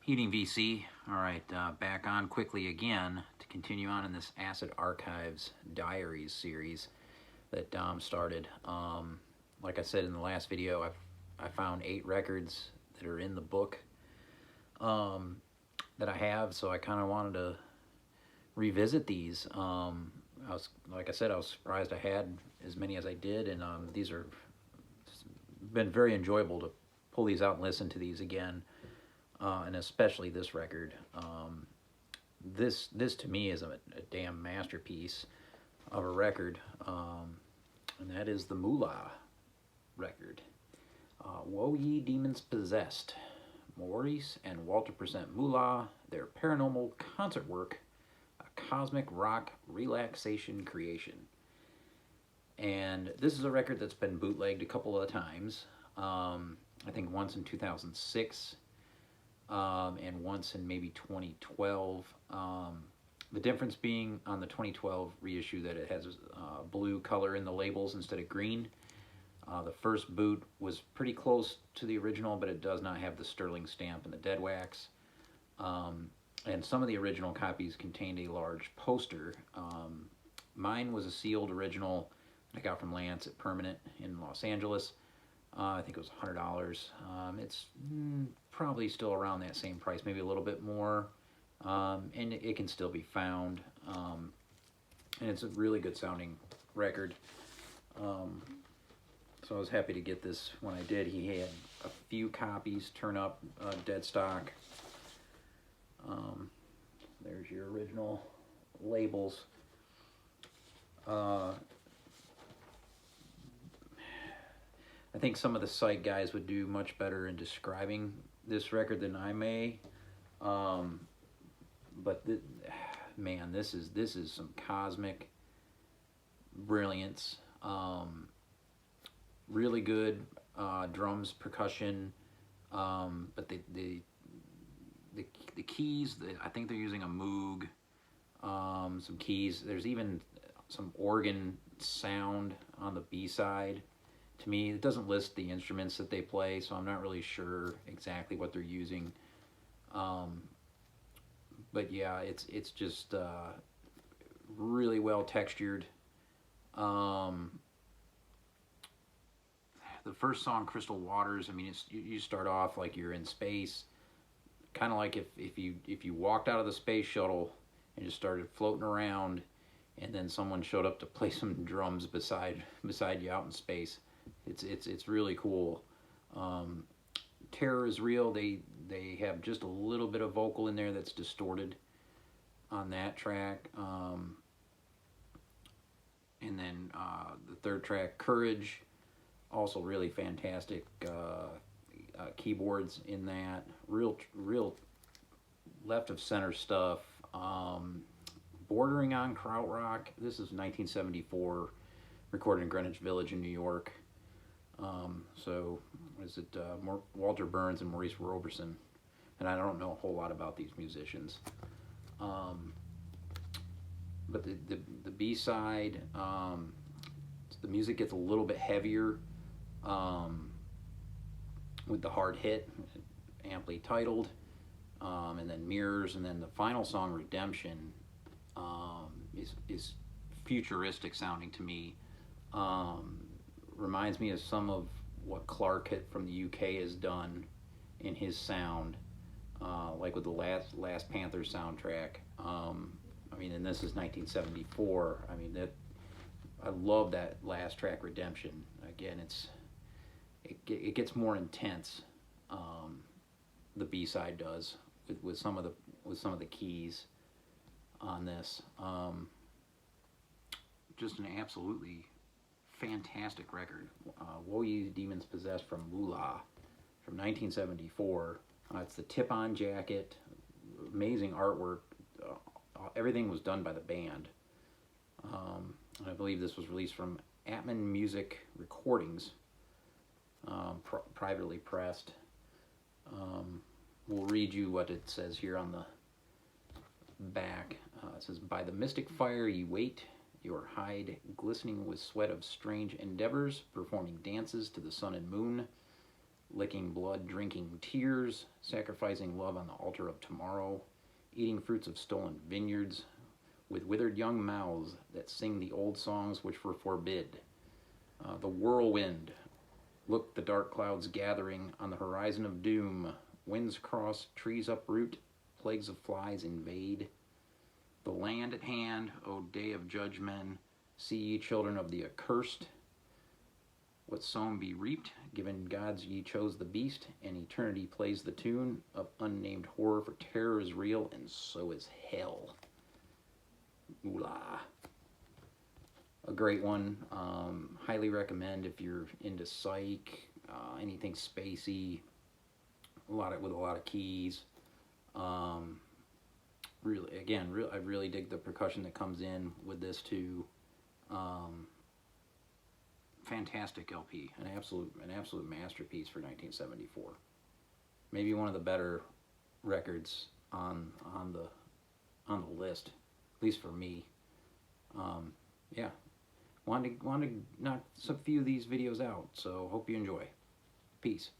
Heating VC. All right, back on quickly again to continue on in this Acid Archives Diaries series that Dom started. Like I said in the last video, I found 8 records that are in the book that I have, so I kind of wanted to revisit these. Like I said, I was surprised I had as many as I did, and these are been very enjoyable to pull these out and listen to these again. And especially this record. This to me is a damn masterpiece of a record, and that is the Moolah record. Woe Ye Demons Possessed. Maurice and Walter present Moolah, their paranormal concert work, a cosmic rock relaxation creation. And this is a record that's been bootlegged a couple of times. I think once in 2006. And once in maybe 2012. The difference being on the 2012 reissue that it has blue color in the labels instead of green. The first boot was pretty close to the original, but it does not have the sterling stamp and the dead wax. And some of the original copies contained a large poster. Mine was a sealed original I got from Lance at Permanent in Los Angeles. I think it was $100. It's probably still around that same price, maybe a little bit more, and it can still be found. And it's a really good sounding record. So I was happy to get this when I did. He had a few copies turn up, dead stock. There's your original labels. I think some of the site guys would do much better in describing this record than I may. But man, this is some cosmic brilliance. Really good drums, percussion, but the keys. I think they're using a Moog. Some keys. There's even some organ sound on the B side. To me, it doesn't list the instruments that they play, so I'm not really sure exactly what they're using. But yeah, it's just really well textured. The first song, Crystal Waters, I mean, you start off like you're in space, kind of like if you walked out of the space shuttle and just started floating around, and then someone showed up to play some drums beside you out in space. It's really cool. Terror is Real. They have just a little bit of vocal in there that's distorted on that track. And then the third track, Courage, also really fantastic keyboards in that. Real left of center stuff. Bordering on krautrock. This is 1974, recorded in Greenwich Village in New York. So is it Walter Burns and Maurice Roberson? And I don't know a whole lot about these musicians. But the B-side, the music gets a little bit heavier with the hard hit, amply titled, and then Mirrors, and then the final song, Redemption, is futuristic sounding to me. Reminds me of some of what Clark from the UK has done in his sound, like with the last Panther soundtrack. I mean, and this is 1974. I mean, I love that last track, Redemption. Again, it gets more intense. The B-side does with some of the keys on this. Just an absolutely fantastic record. Woe Ye Demons Possessed from Moolah from 1974. It's the tip-on jacket, amazing artwork. Everything was done by the band. I believe this was released from Atman Music Recordings, privately pressed. We'll read you what it says here on the back. It says, "By the mystic fire ye wait, your hide glistening with sweat of strange endeavors, performing dances to the sun and moon, licking blood, drinking tears, sacrificing love on the altar of tomorrow, eating fruits of stolen vineyards, with withered young mouths that sing the old songs which were forbid. The whirlwind, look the dark clouds gathering on the horizon of doom, winds cross, trees uproot, plagues of flies invade. The land at hand, O day of judgment, see ye children of the accursed. What sown be reaped, given gods ye chose the beast, and eternity plays the tune of unnamed horror, for terror is real, and so is hell. Moolah. A great one. Highly recommend if you're into psych, anything spacey, with a lot of keys. Really, again, I really dig the percussion that comes in with this too. Fantastic LP, an absolute masterpiece for 1974. Maybe one of the better records on the list, at least for me. Yeah, wanted to knock some few of these videos out, so hope you enjoy. Peace.